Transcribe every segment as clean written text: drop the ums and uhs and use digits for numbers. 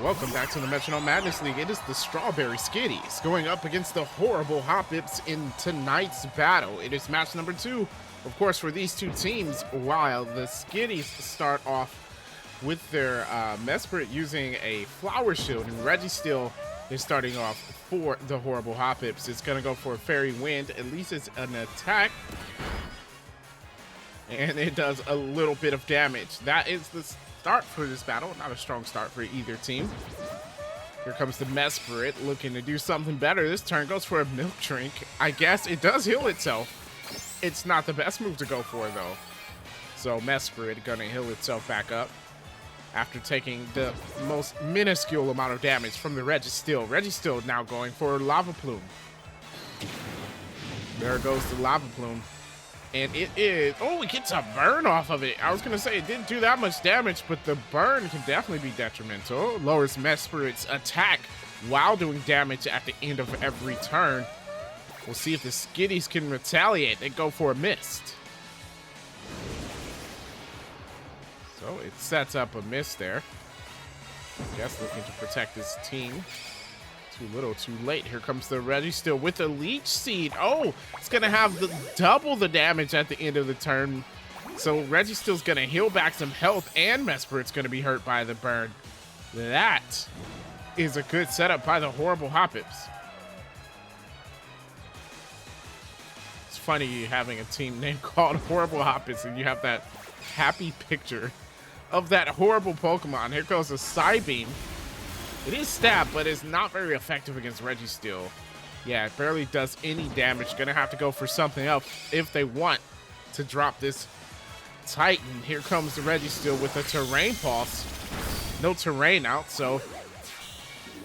Welcome back to the Metronome Madness League. It is the Strawberry Skitties going up against the horrible Hoppips in tonight's battle. It is match number 2, of course, for these two teams, while the Skitties start off with their Mesprit using a Flower Shield, and Registeel is starting off for the horrible Hoppips. It's going to go for a Fairy Wind. At least it's an attack, and it does a little bit of damage. That is the start for this battle. Not a strong start for either team. Here comes the Mesprit looking to do something better. This turn goes for a Milk Drink. I guess it does heal itself. It's not the best move to go for though. So Mesprit gonna heal itself back up after taking the most minuscule amount of damage from the Registeel. Registeel now going for Lava Plume. There goes the Lava Plume. And it is, oh, it gets a burn off of it. I was going to say it didn't do that much damage, but the burn can definitely be detrimental. Lowers Mesprit's attack while doing damage at the end of every turn. We'll see if the Skitties can retaliate. They go for a Mist. So it sets up a Mist there. I guess looking to protect his team. Too little, too late. Here comes the Registeel with the Leech Seed. Oh, it's going to have double the damage at the end of the turn. So Registeel's going to heal back some health, and Mesprit's going to be hurt by the burn. That is a good setup by the horrible Hoppips. It's funny having a team name called Horrible Hoppips, and you have that happy picture of that horrible Pokemon. Here goes a Psybeam. It is stab, but it's not very effective against Registeel. Yeah, it barely does any damage. Gonna have to go for something else if they want to drop this Titan. Here comes the Registeel with a Terrain Pulse. No terrain out, so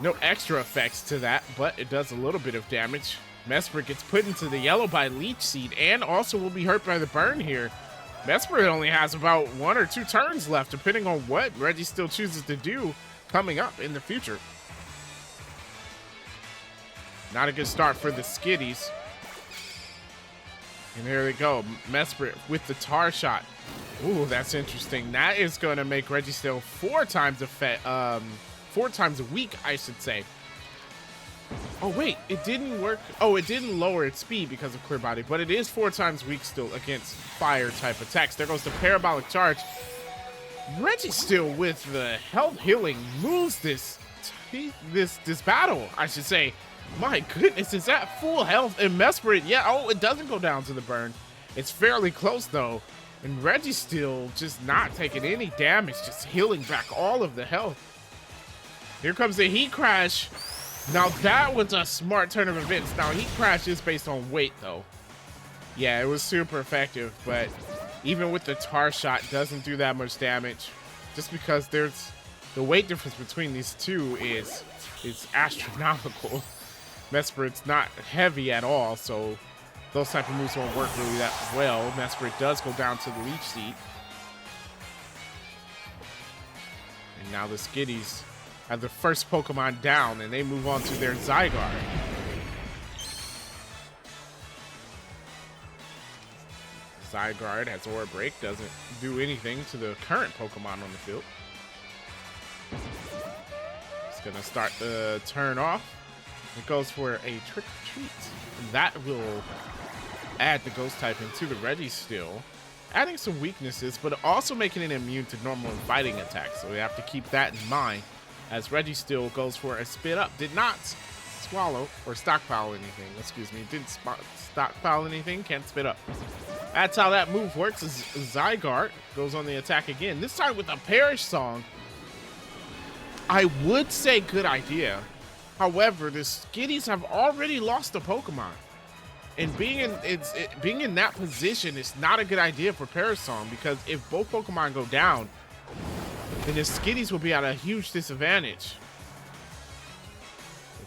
no extra effects to that, but it does a little bit of damage. Mesprit gets put into the yellow by Leech Seed and also will be hurt by the burn here. Mesprit only has about 1 or 2 turns left, depending on what Registeel chooses to do coming up in the future. Not a good start for the Skitties. And there they go. Mesprit with the Tar Shot. Ooh, that's interesting. That is going to make Registeel 4 times weak, I should say. Oh, wait. It didn't work. Oh, it didn't lower its speed because of Clear Body, but it is 4 times weak still against fire-type attacks. There goes the Parabolic Charge. Registeel with the health healing moves this battle, I should say. My goodness, is that full health? And Mesprit, yeah, oh, it doesn't go down to the burn. It's fairly close though. And Registeel just not taking any damage, just healing back all of the health. Here comes the Heat Crash. Now that was a smart turn of events. Now Heat Crash is based on weight though. Yeah, it was super effective, but even with the Tar Shot, doesn't do that much damage. Just because there's the weight difference between these two is astronomical. Mesprit's not heavy at all, so those type of moves won't work really that well. Mesprit does go down to the Leech Seed. And now the Skitties have the first Pokemon down, and they move on to their Zygarde. Zygarde has Aura Break, doesn't do anything to the current Pokemon on the field. It's gonna start the turn off. It goes for a Trick or Treat. That will add the Ghost type into the Registeel, adding some weaknesses, but also making it immune to normal and fighting attacks. So we have to keep that in mind as Registeel goes for a Spit Up. Did not swallow or stockpile anything. Excuse me, didn't stockpile anything, can't spit up. That's how that move works. As Zygarde goes on the attack again, this time with a Perish Song. I would say good idea. However, the Skitties have already lost a Pokemon, and being in that position is not a good idea for Perish Song, because if both Pokemon go down, then the Skitties will be at a huge disadvantage.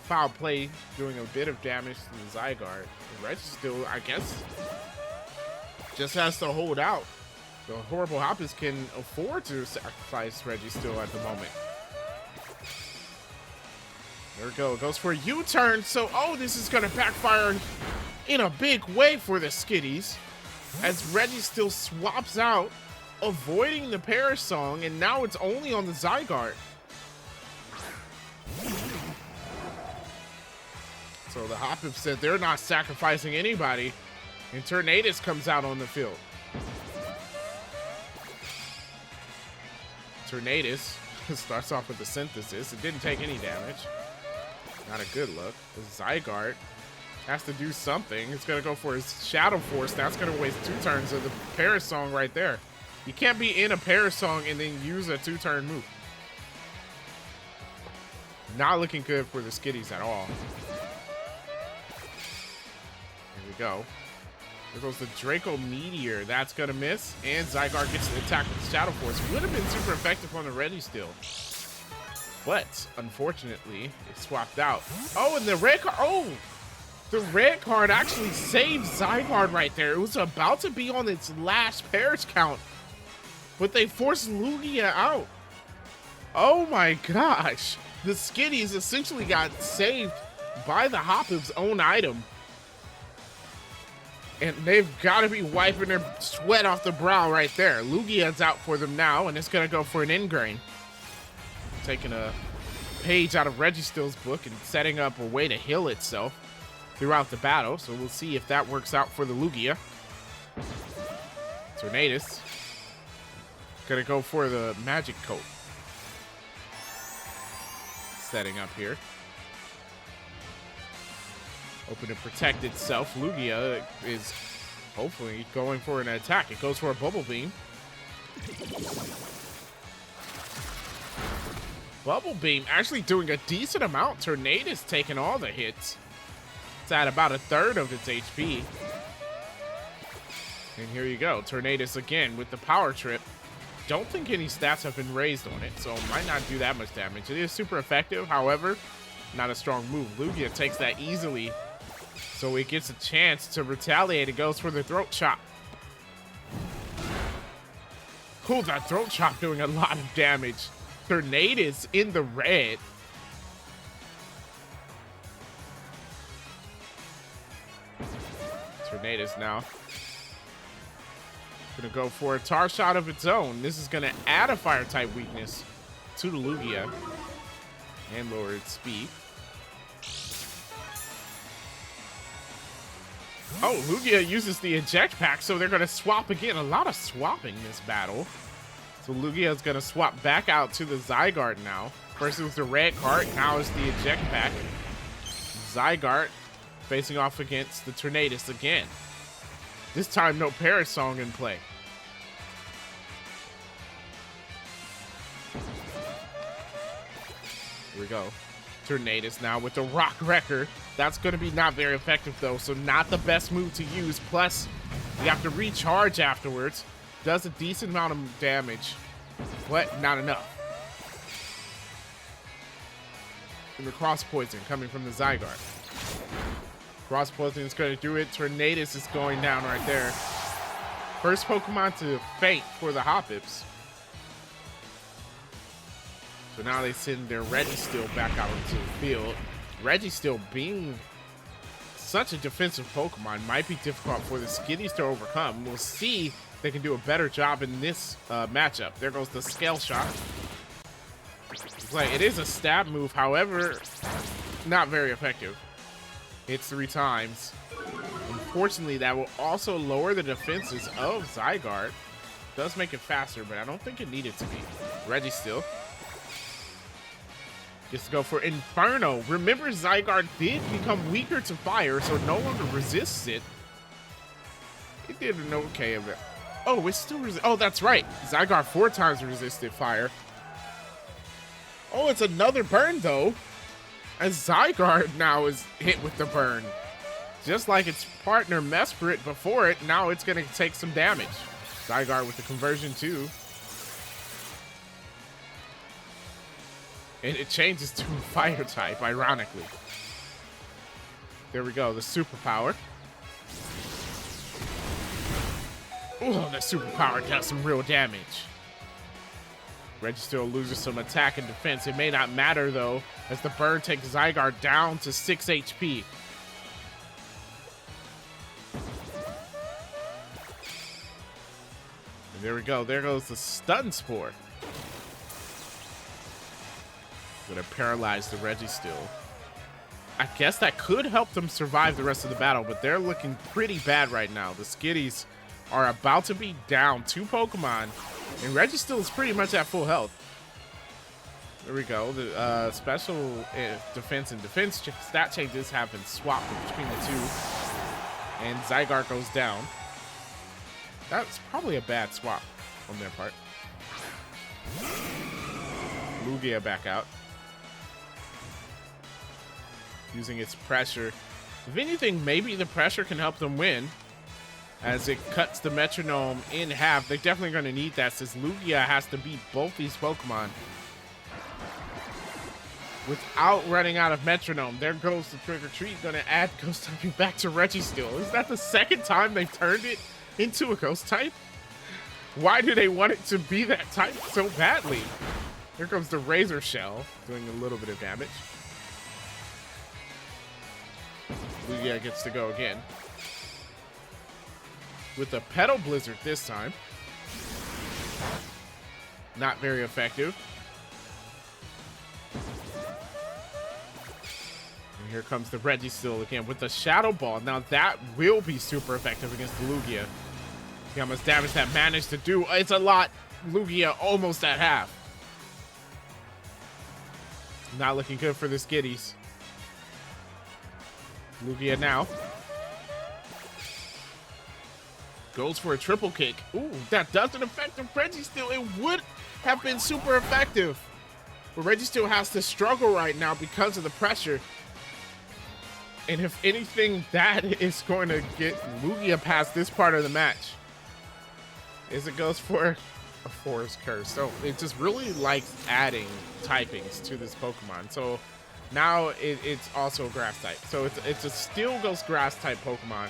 Foul play doing a bit of damage to the Zygarde. The Registeel, I guess, just has to hold out. The horrible Hoppips can afford to sacrifice Registeel at the moment. There we go. It goes for a U-turn. So, oh, this is going to backfire in a big way for the Skitties, as Registeel swaps out, avoiding the Perish Song, and now it's only on the Zygarde. So the Hoppips said they're not sacrificing anybody. And Tornadus comes out on the field. Tornadus starts off with the synthesis. It didn't take any damage. Not a good look. The Zygarde has to do something. It's going to go for his Shadow Force. That's going to waste 2 turns of the Parasong right there. You can't be in a Parasong and then use a 2-turn move. Not looking good for the Skittys at all. Here we go. There goes the Draco Meteor. That's going to miss. And Zygarde gets the attack with Shadow Force. Would have been super effective on the Registeel. But, unfortunately, it swapped out. Oh, and the red card. Oh! The red card actually saved Zygarde right there. It was about to be on its last pairs count. But they forced Lugia out. Oh my gosh. The Skittys essentially got saved by the Hoppips' own item. And they've got to be wiping their sweat off the brow right there. Lugia's out for them now, and it's going to go for an Ingrain. Taking a page out of Registeel's book and setting up a way to heal itself throughout the battle. So we'll see if that works out for the Lugia. Tornadus gonna go for the Magic Coat. Setting up here. Hoping to protect itself. Lugia is hopefully going for an attack. It goes for a Bubble Beam. Bubble Beam actually doing a decent amount. Tornadus taking all the hits. It's at about 1/3 of its HP. And here you go. Tornadus again with the Power Trip. Don't think any stats have been raised on it, so it might not do that much damage. It is super effective, however, not a strong move. Lugia takes that easily, so it gets a chance to retaliate. It goes for the Throat Chop. Cool, that Throat Chop doing a lot of damage. Tornadus in the red. Tornadus now. Gonna go for a Tar Shot of its own. This is gonna add a fire type weakness to the Lugia and lower its speed. Oh, Lugia uses the eject pack, so they're gonna swap again. A lot of swapping this battle. So Lugia is gonna swap back out to the Zygarde now. First it was the red card, now it's the eject pack. Zygarde facing off against the Tornadus again. This time, no Parasong in play. Here we go. Tornadus now with the Rock Wrecker. That's going to be not very effective, though, so not the best move to use. Plus, you have to recharge afterwards. Does a decent amount of damage, but not enough. And the Cross Poison coming from the Zygarde. Cross Poison is going to do it. Tornadus is going down right there. First Pokemon to faint for the Hoppips. So now they send their Registeel back out into the field. Registeel being such a defensive Pokemon might be difficult for the Skittys to overcome. We'll see if they can do a better job in this matchup. There goes the Scale Shot. It's like, it is a stab move, however, not very effective. Hits 3 times. Unfortunately, that will also lower the defenses of Zygarde. Does make it faster, but I don't think it needed to be. Registeel gets to go for Inferno. Remember, Zygarde did become weaker to fire, so it no longer resists it. It did an okay of it. Oh, it's still oh, that's right. Zygarde 4 times resisted fire. Oh, it's another burn, though. As Zygarde now is hit with the burn. Just like its partner Mesprit before it, now it's going to take some damage. Zygarde with the conversion too. And it changes to a fire type, ironically. There we go, the superpower. Oh, the superpower does some real damage. Registeel loses some attack and defense. It may not matter, though, as the burn takes Zygarde down to 6 HP. And there we go. There goes the Stun Spore. Gonna paralyze the Registeel. I guess that could help them survive the rest of the battle, but they're looking pretty bad right now. The Skitties are about to be down 2 Pokemon, and Registeel is pretty much at full health. There we go. The special defense and defense stat changes have been swapped between the two, and Zygarde goes down. That's probably a bad swap on their part. Lugia back out, using its pressure. If anything, maybe the pressure can help them win, as it cuts the Metronome in half. They're definitely going to need that, since Lugia has to beat both these Pokemon without running out of Metronome. There goes the Trick or Treat, going to add Ghost typing back to Registeel. Is that the second time they've turned it into a Ghost type? Why do they want it to be that type so badly? Here comes the Razor Shell, doing a little bit of damage. Lugia gets to go again, with a Petal Blizzard this time. Not very effective. And here comes the Registeel again with the Shadow Ball. Now that will be super effective against the Lugia. See how much damage that managed to do. It's a lot. Lugia almost at half. Not looking good for the Skitties. Lugia now goes for a triple kick. Ooh, that doesn't affect the Registeel. It would have been super effective, but Registeel has to struggle right now because of the pressure. And if anything, that is going to get Lugia past this part of the match, as it goes for a Forest Curse. So it just really likes adding typings to this Pokemon. So now it's also a grass type. So it's a Steel Ghost grass type Pokemon.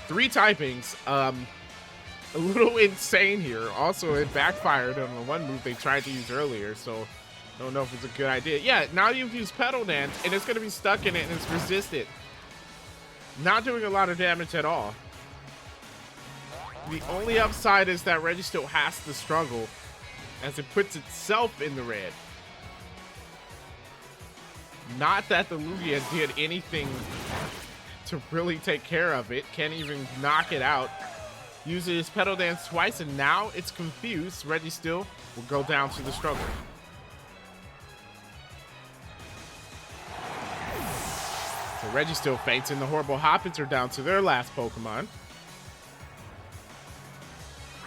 3 typings. A little insane here. Also, it backfired on the one move they tried to use earlier. So I don't know if it's a good idea. Yeah, now you've used Petal Dance, and it's going to be stuck in it, and it's resisted. Not doing a lot of damage at all. The only upside is that Registeel has to struggle, as it puts itself in the red. Not that the Lugia did anything to really take care of it. Can't even knock it out. Uses Petal Dance twice, and now it's confused. Registeel will go down to the struggle. So Registeel faints, and the horrible Hoppips are down to their last Pokemon.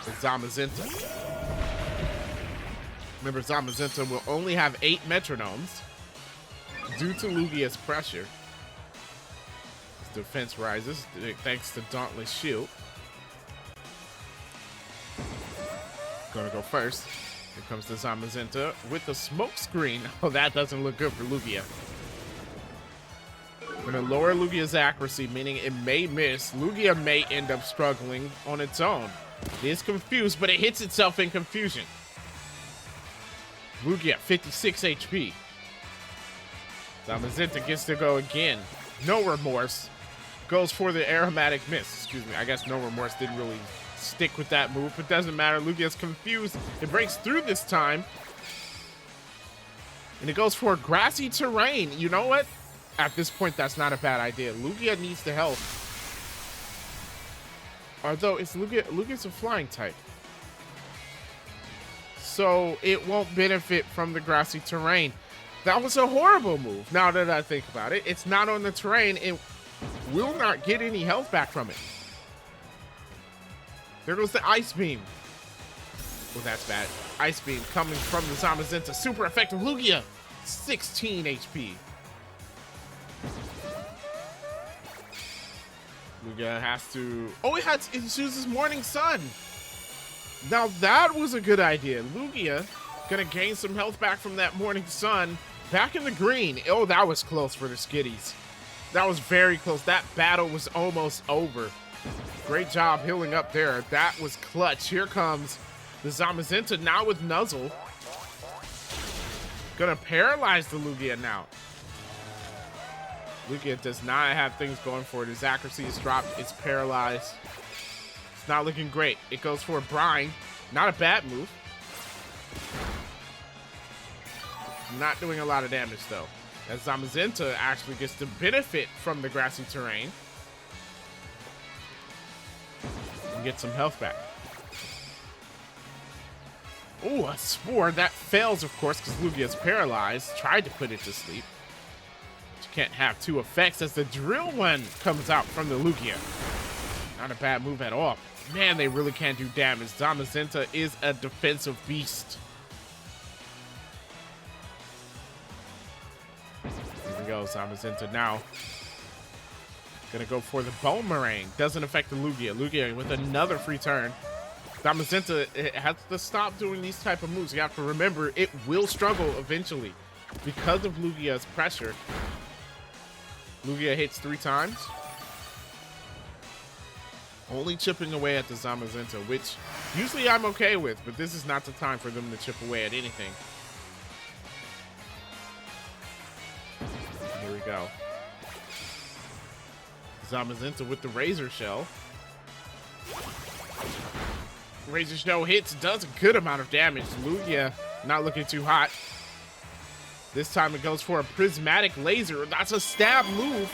It's Zamazenta. Remember, Zamazenta will only have 8 Metronomes due to Lugia's pressure. His defense rises thanks to Dauntless Shield. Gonna go first. Here comes the Zamazenta with the smoke screen. Oh, that doesn't look good for Lugia. Gonna lower Lugia's accuracy, meaning it may miss. Lugia may end up struggling on its own. It is confused, but it hits itself in confusion. Lugia, 56 HP. Zamazenta gets to go again. No Remorse. Goes for the Aromatic Mist. Excuse me. I guess No Remorse didn't really stick with that move, but doesn't matter. Lugia's confused. It breaks through this time. And it goes for Grassy Terrain. You know what? At this point, that's not a bad idea. Lugia needs the help. Although, it's Lugia's a flying type, so it won't benefit from the Grassy Terrain. That was a horrible move, now that I think about it. It's not on the terrain. It will not get any health back from it. There goes the Ice Beam. Oh, that's bad. Ice Beam coming from the Zamazenta. Super effective. Lugia, 16 HP. Lugia has to... Oh, it uses Morning Sun. Now that was a good idea. Lugia gonna gain some health back from that Morning Sun. Back in the green. Oh, that was close for the Skitties. That was very close. That battle was almost over. Great job healing up there. That was clutch. Here comes the Zamazenta now with Nuzzle. Gonna paralyze the Lugia now. Lugia does not have things going for it. His accuracy is dropped. It's paralyzed. It's not looking great. It goes for a Brine. Not a bad move. Not doing a lot of damage, though. as Zamazenta actually gets to benefit from the grassy terrain and get some health back. Ooh, a Spore. That fails, of course, because Lugia's paralyzed. Tried to put it to sleep. But you can't have two effects as the Drill One comes out from the Lugia. Not a bad move at all. Man, they really can't do damage. Zamazenta is a defensive beast. Here we go, Zamazenta now. Gonna go for the Boomerang. Doesn't affect the Lugia. Lugia with another free turn. Zamazenta has to stop doing these type of moves. You have to remember, it will struggle eventually because of Lugia's pressure. Lugia hits 3 times. Only chipping away at the Zamazenta, which usually I'm okay with, but this is not the time for them to chip away at anything. Here we go. Zamazenta with the Razor Shell. Razor Shell hits, does a good amount of damage. Lugia not looking too hot. This time it goes for a Prismatic Laser. That's a stab move.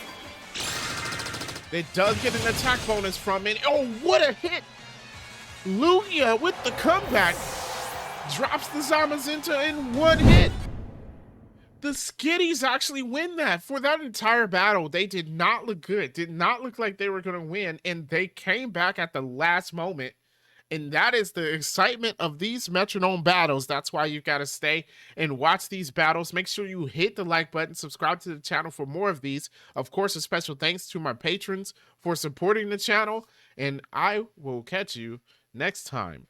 It does get an attack bonus from it. Oh, what a hit! Lugia with the comeback drops the Zamazenta in 1 hit. The Skittys actually win that. For that entire battle, they did not look good. Did not look like they were going to win, and they came back at the last moment. And that is the excitement of these Metronome battles. That's why you got to stay and watch these battles. Make sure you hit the like button, subscribe to the channel for more of these. Of course, a special thanks to my patrons for supporting the channel. And I will catch you next time.